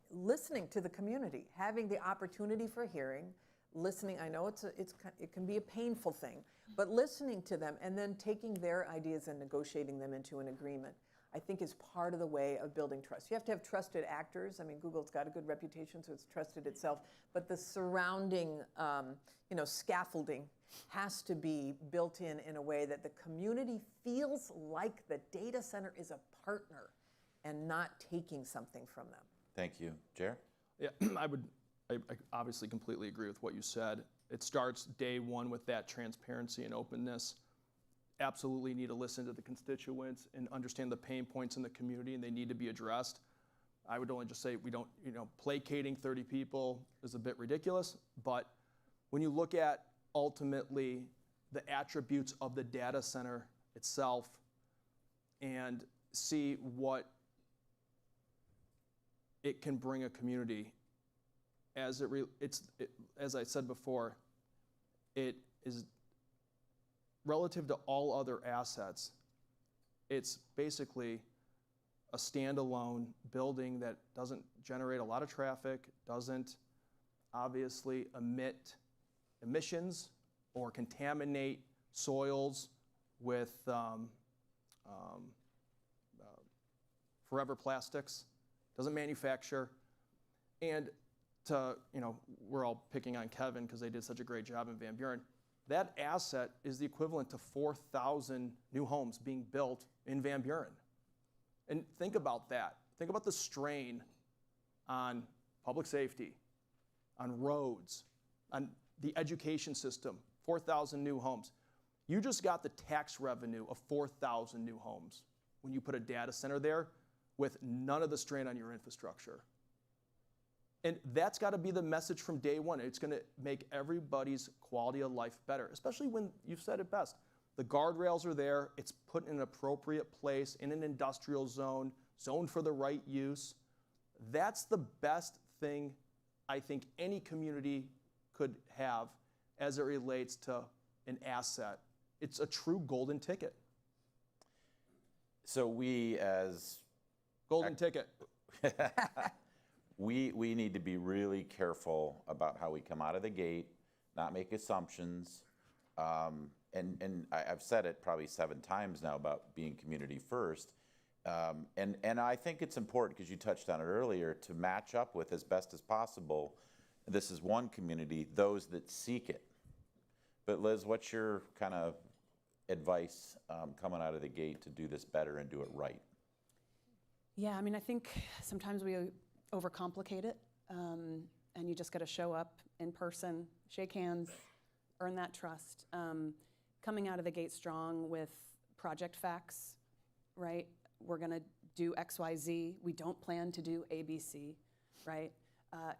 listening to the community, having the opportunity for hearing, listening. I know it can be a painful thing, but listening to them and then taking their ideas and negotiating them into an agreement, I think is part of the way of building trust. You have to have trusted actors. I mean, Google's got a good reputation, so it's trusted itself. But the surrounding, scaffolding has to be built in a way that the community feels like the data center is a partner and not taking something from them. Thank you. Jer? Yeah, I obviously completely agree with what you said. It starts day one with that transparency and openness. Absolutely need to listen to the constituents and understand the pain points in the community, and they need to be addressed. I would only just say we don't, placating 30 people is a bit ridiculous, but when you look at ultimately the attributes of the data center itself and see what it can bring a community. As I said before, it is relative to all other assets. It's basically a standalone building that doesn't generate a lot of traffic, doesn't obviously emit emissions or contaminate soils with forever plastics, doesn't manufacture. And we're all picking on Kevin because they did such a great job in Van Buren. That asset is the equivalent to 4,000 new homes being built in Van Buren. And think about that. Think about the strain on public safety, on roads, on the education system, 4,000 new homes. You just got the tax revenue of 4,000 new homes when you put a data center there with none of the strain on your infrastructure. And that's got to be the message from day one. It's going to make everybody's quality of life better, especially when you've said it best. The guardrails are there. It's put in an appropriate place in an industrial zone, zoned for the right use. That's the best thing I think any community could have as it relates to an asset. It's a true golden ticket. So we as golden ticket. We need to be really careful about how we come out of the gate, not make assumptions. And I've said it probably 7 times now about being community first. And I think it's important, because you touched on it earlier, to match up with, as best as possible, this is one community, those that seek it. But Liz, what's your kind of advice coming out of the gate to do this better and do it right? Yeah, I mean, I think sometimes we overcomplicate it, and you just got to show up in person, shake hands, earn that trust. Coming out of the gate strong with project facts, right? We're going to do X, Y, Z. We don't plan to do A, B, C, right?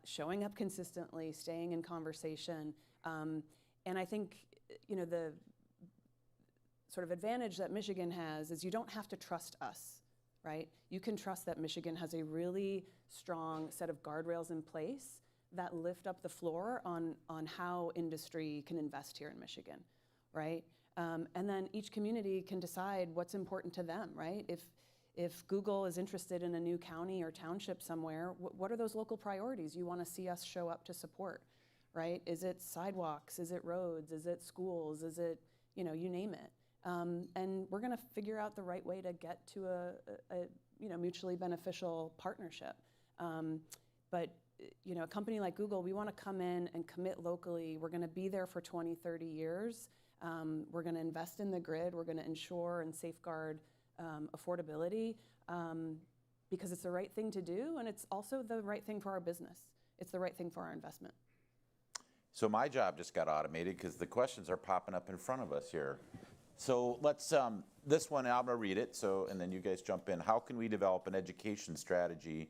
Showing up consistently, staying in conversation. And I think, the sort of advantage that Michigan has is you don't have to trust us, right? You can trust that Michigan has a really strong set of guardrails in place that lift up the floor on how industry can invest here in Michigan, right? And then each community can decide what's important to them, right? If Google is interested in a new county or township somewhere, what are those local priorities you want to see us show up to support, right? Is it sidewalks? Is it roads? Is it schools? Is it, you name it? And we're going to figure out the right way to get to a mutually beneficial partnership. But a company like Google, we want to come in and commit locally. We're going to be there for 20, 30 years. We're going to invest in the grid. We're going to ensure and safeguard affordability because it's the right thing to do, and it's also the right thing for our business. It's the right thing for our investment. So my job just got automated because the questions are popping up in front of us here. So let's, this one, I'm gonna read it, and then you guys jump in. How can we develop an education strategy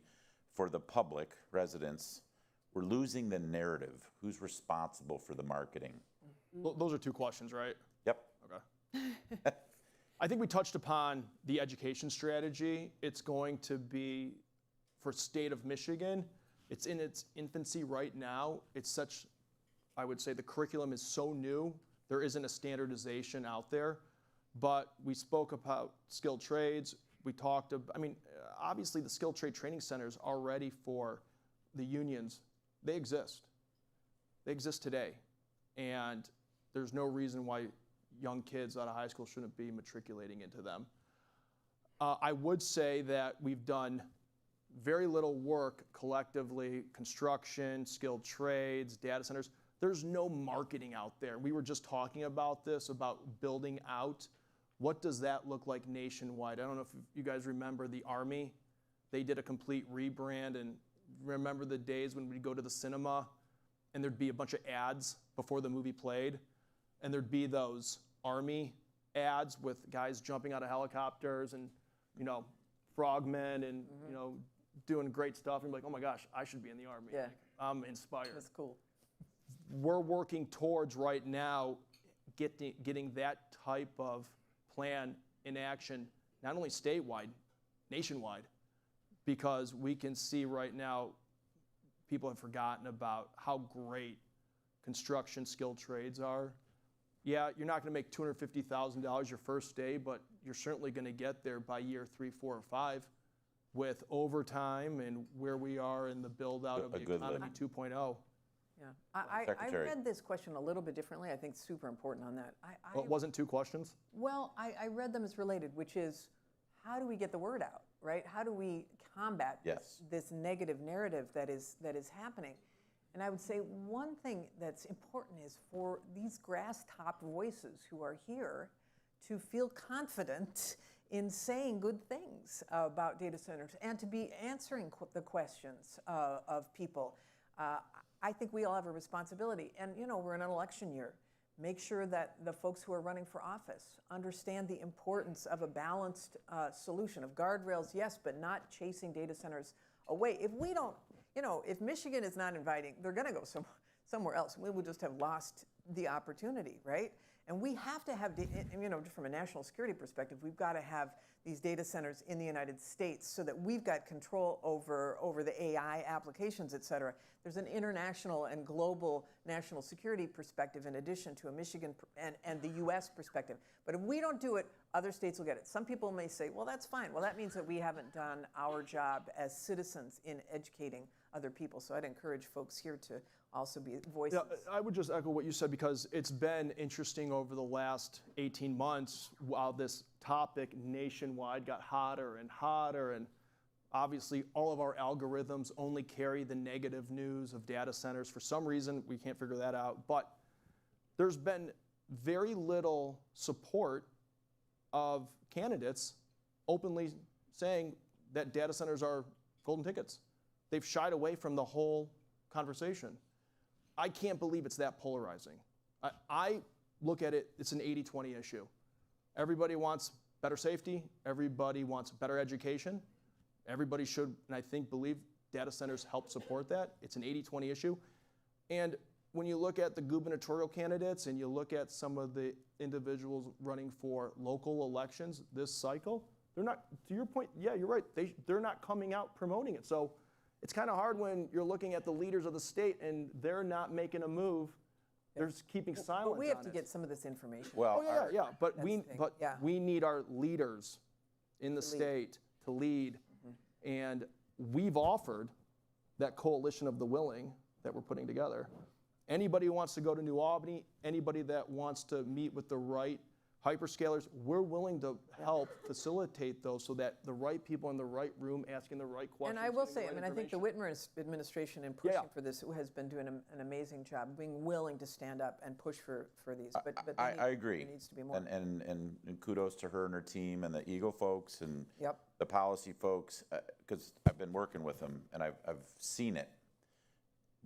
for the public, residents? We're losing the narrative. Who's responsible for the marketing? Those are 2 questions, right? Yep. Okay. I think we touched upon the education strategy. It's going to be, for state of Michigan, it's in its infancy right now. I would say the curriculum is so new, there isn't a standardization out there. But we spoke about skilled trades. We talked about, obviously the skilled trade training centers are ready for the unions. They exist. They exist today. And there's no reason why young kids out of high school shouldn't be matriculating into them. I would say that we've done very little work collectively, construction, skilled trades, data centers. There's no marketing out there. We were just talking about this, about building out. What does that look like nationwide? I don't know if you guys remember the Army. They did a complete rebrand, and remember the days when we'd go to the cinema and there'd be a bunch of ads before the movie played, and there'd be those Army ads with guys jumping out of helicopters and, frogmen and, doing great stuff. And you're like, oh my gosh, I should be in the Army. Yeah. Like, I'm inspired. That's cool. We're working towards right now getting that type of plan in action, not only statewide, nationwide, because we can see right now people have forgotten about how great construction skilled trades are. Yeah, you're not going to make $250,000 your first day, but you're certainly going to get there by year 3, 4, or 5 with overtime and where we are in the build out of A the good economy living. 2.0. Yeah, I Secretary. read this question a little bit differently. I think super important on that. Well, it wasn't 2 questions? Well, I read them as related, which is how do we get the word out, right? How do we combat Yes. this negative narrative that is happening? And I would say one thing that's important is for these grass top voices who are here to feel confident in saying good things about data centers and to be answering the questions of people. I think we all have a responsibility. And, you know, we're in an election year. Make sure that the folks who are running for office understand the importance of a balanced solution of guardrails, yes, but not chasing data centers away. If we don't, you know, if Michigan is not inviting, they're going to go somewhere else. We will just have lost the opportunity, right? And we have to have, you know, from a national security perspective, we've got to have these data centers in the United States so that we've got control over the AI applications, et cetera. There's an international and global national security perspective in addition to a Michigan and the US perspective. But if we don't do it, other states will get it. Some people may say, well, that's fine. Well, that means that we haven't done our job as citizens in educating other people. So I'd encourage folks here to also be voices. Yeah, I would just echo what you said because it's been interesting over the last 18 months while this topic nationwide got hotter and hotter, and obviously all of our algorithms only carry the negative news of data centers. For some reason, we can't figure that out, but there's been very little support of candidates openly saying that data centers are golden tickets. They've shied away from the whole conversation. I can't believe it's that polarizing. I look at it, it's an 80-20 issue. Everybody wants better safety, everybody wants better education. Everybody should, and I think, believe data centers help support that. It's an 80-20 issue. And when you look at the gubernatorial candidates and you look at some of the individuals running for local elections this cycle, they're not, to your point, yeah, you're right, they're not coming out promoting it. So it's kind of hard when you're looking at the leaders of the state and they're not making a move. They're just keeping silent on it. But we have to get some of this information. Well, Oh, yeah. But yeah. we need our leaders in the state to lead. And we've offered that coalition of the willing that we're putting together. Anybody who wants to go to New Albany, anybody that wants to meet with the right hyperscalers, we're willing to help facilitate those so that the right people in the right room asking the right questions. And I will getting say, the I right mean, I think the information. Whitmer administration in pushing Yeah. for this has been doing an amazing job, being willing to stand up and push for these. But I agree. There needs to be more. And kudos to her and her team and the Eagle folks and Yep. the policy folks, because I've been working with them and I've seen it.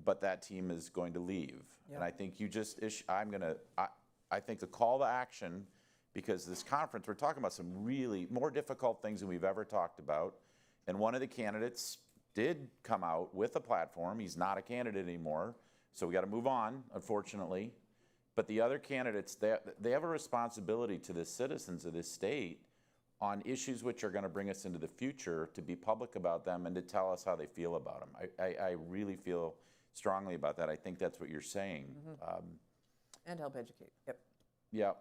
But that team is going to leave. Yep. And I think you just, I think the call to action, because this conference, we're talking about some really more difficult things than we've ever talked about. And one of the candidates did come out with a platform. He's not a candidate anymore. So we got to move on, unfortunately. But the other candidates, they have a responsibility to the citizens of this state on issues which are going to bring us into the future, to be public about them and to tell us how they feel about them. I really feel strongly about that. I think that's what you're saying. And help educate. Yep. Yeah.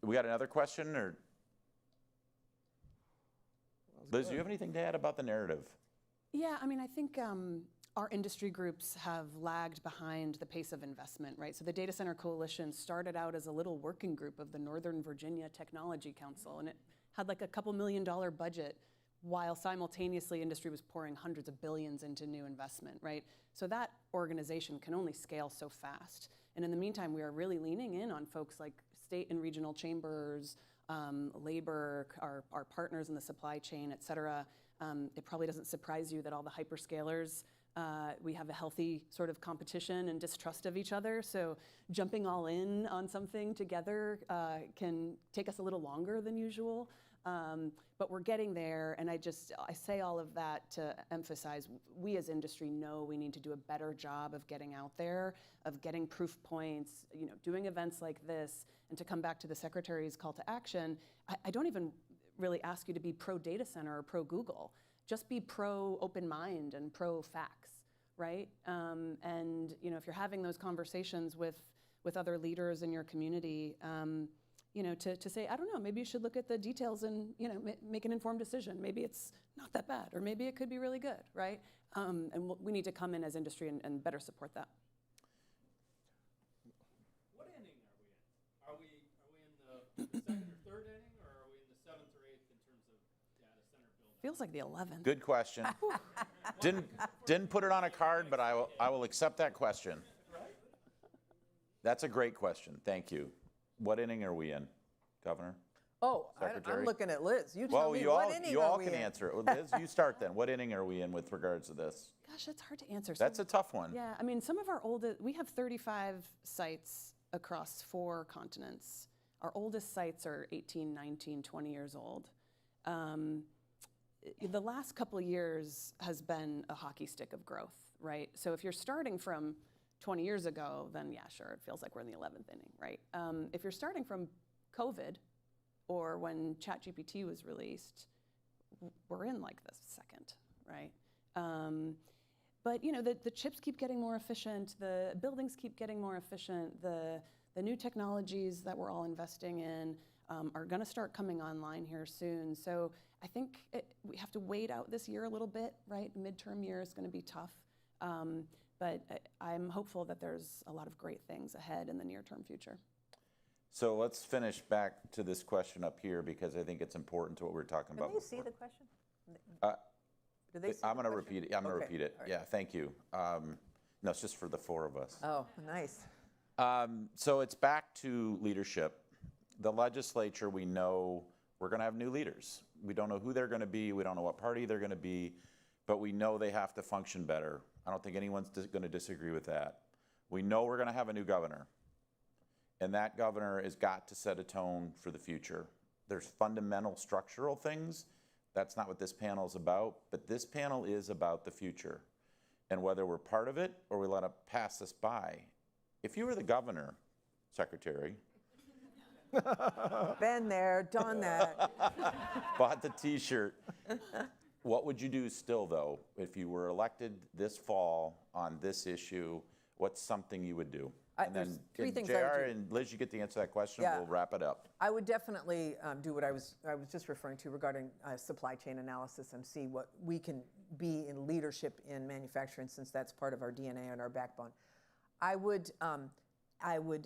We got another question, or Liz, do you have anything to add about the narrative? Yeah, I mean, I think our industry groups have lagged behind the pace of investment, right? So the Data Center Coalition started out as a little working group of the Northern Virginia Technology Council, and it had like a couple $1 million budget, while simultaneously industry was pouring hundreds of billions into new investment, right? So that organization can only scale so fast. And in the meantime, we are really leaning in on folks like state and regional chambers, labor, our partners in the supply chain, et cetera. It probably doesn't surprise you that all the hyperscalers, we have a healthy sort of competition and distrust of each other. So jumping all in on something together can take us a little longer than usual. But we're getting there, and I say all of that to emphasize we as industry know we need to do a better job of getting out there, of getting proof points, doing events like this. And to come back to the Secretary's call to action, I don't even really ask you to be pro data center or pro Google. just be pro open mind and pro facts, right? And if you're having those conversations with other leaders in your community, to say, I don't know, maybe you should look at the details and make an informed decision. Maybe it's not that bad, or maybe it could be really good, right? And we need to come in as industry and better support that. What inning are we in? Are we in the second or third inning, or are we in the seventh or eighth in terms of data center build? Feels like the 11th. Good question. Didn't put it on a card, but I will accept that question. That's a great question. Thank you. What inning are we in, Governor? Oh, Secretary? I'm looking at Liz. You tell Well, me, you what all inning you are all we can in? answer it. Well, Liz, you start then. What inning are we in with regards to this? Gosh, that's hard to answer. That's a tough one. Yeah, I mean, some of our oldest, we have 35 sites across 4 continents. Our oldest sites are 18, 19, 20 years old. The last couple of years has been a hockey stick of growth, right? So if you're starting from 20 years ago, then yeah, sure, it feels like we're in the 11th inning, right? If you're starting from COVID or when ChatGPT was released, we're in like the second, right? But the chips keep getting more efficient, the buildings keep getting more efficient, the new technologies that we're all investing in are gonna start coming online here soon. So I think we have to wait out this year a little bit, right? Midterm year is gonna be tough. But I'm hopeful that there's a lot of great things ahead in the near-term future. So let's finish back to this question up here because I think it's important to what we were talking Can about they before. see the question? Do they see I'm the going to question? repeat it. I'm going to Okay, repeat it. all right. Yeah, thank you. No, it's just for the 4 of us. Oh, nice. So it's back to leadership. The legislature, we know we're going to have new leaders. We don't know who they're going to be. We don't know what party they're going to be, but we know they have to function better. I don't think anyone's going to disagree with that. We know we're going to have a new governor, and that governor has got to set a tone for the future. There's fundamental structural things. That's not what this panel is about, but this panel is about the future and whether we're part of it or we let it pass us by. If you were the governor, Secretary, Been there, done that. bought the t-shirt, what would you do still though? If you were elected this fall on this issue, what's something you would do? And there's then 3 things I would JR do. and Liz, you get to answer that question, Yeah. we'll wrap it up. I would definitely do what I was just referring to regarding supply chain analysis and see what we can be in leadership in manufacturing, since that's part of our DNA and our backbone. I would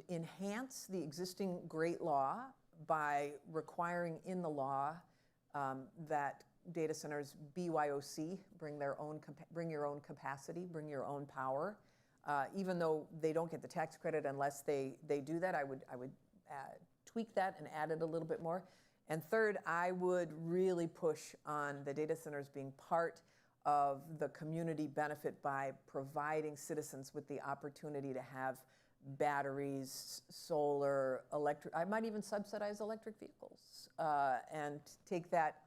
enhance the existing great law by requiring in the law that data centers BYOC, bring your own capacity, bring your own power. Even though they don't get the tax credit unless they do that, I would tweak that and add it a little bit more. And third, I would really push on the data centers being part of the community benefit by providing citizens with the opportunity to have batteries, solar, electric. I might even subsidize electric vehicles and take that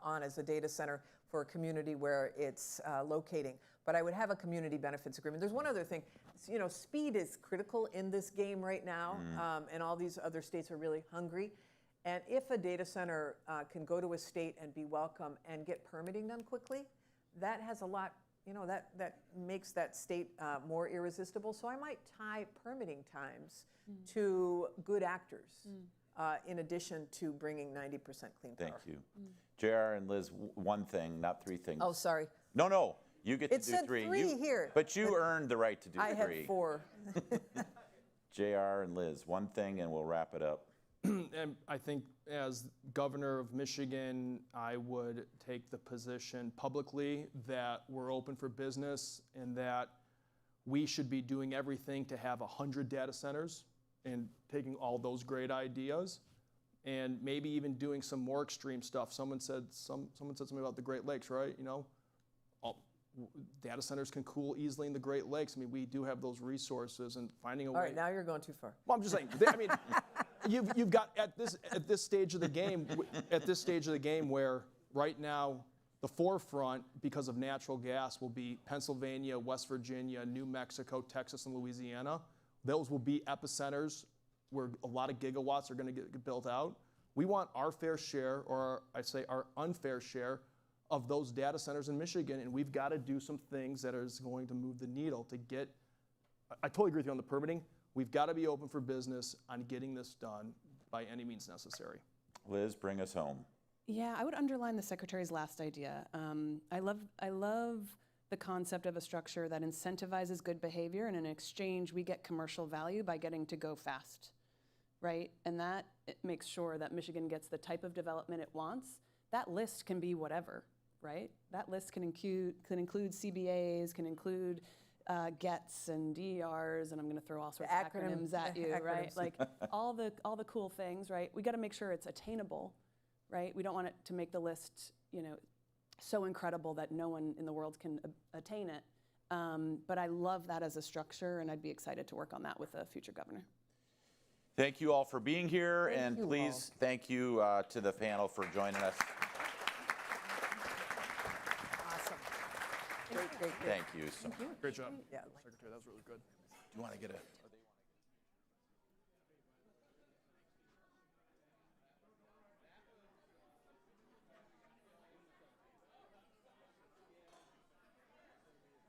on as a data center for a community where it's locating. But I would have a community benefits agreement. There's one other thing. Speed is critical in this game right now, and all these other states are really hungry. And if a data center can go to a state and be welcome and get permitting done quickly, that has a lot, that makes that state more irresistible. So I might tie permitting times to good actors in addition to bringing 90% clean power. Thank you. JR and Liz, one thing, not 3 things. Oh, sorry. No, you get to It do said 3. 3 here. But you earned the right to do 3. I had 4. JR and Liz, one thing and we'll wrap it up. And I think as governor of Michigan, I would take the position publicly that we're open for business and that we should be doing everything to have 100 data centers and taking all those great ideas and maybe even doing some more extreme stuff. Someone said something about the Great Lakes, right? Data centers can cool easily in the Great Lakes. I mean, we do have those resources, and finding a way. All right, now you're going too far. Well, I'm just saying. I mean, you've got at this stage of the game, where right now the forefront, because of natural gas, will be Pennsylvania, West Virginia, New Mexico, Texas, and Louisiana. Those will be epicenters where a lot of gigawatts are going to get built out. We want our fair share, or I say our unfair share, of those data centers in Michigan, and we've got to do some things that is going to move the needle to get, I totally agree with you on the permitting. We've got to be open for business on getting this done by any means necessary. Liz, bring us home. Yeah, I would underline the secretary's last idea. I love the concept of a structure that incentivizes good behavior, and in exchange, we get commercial value by getting to go fast, right? And that it makes sure that Michigan gets the type of development it wants. That list can be whatever, right? That list can include CBAs, can include GETs and DERs, and I'm going to throw all sorts of acronyms at you, right? Like all the cool things, right? We got to make sure it's attainable, right? We don't want it to make the list, so incredible that no one in the world can attain it. But I love that as a structure, and I'd be excited to work on that with a future governor. Thank you all for being here, Thank and you please thank you to the panel for joining us. Awesome. Great. Thank you so much. Great job. Yeah. Secretary, that was really good. Do you want to get a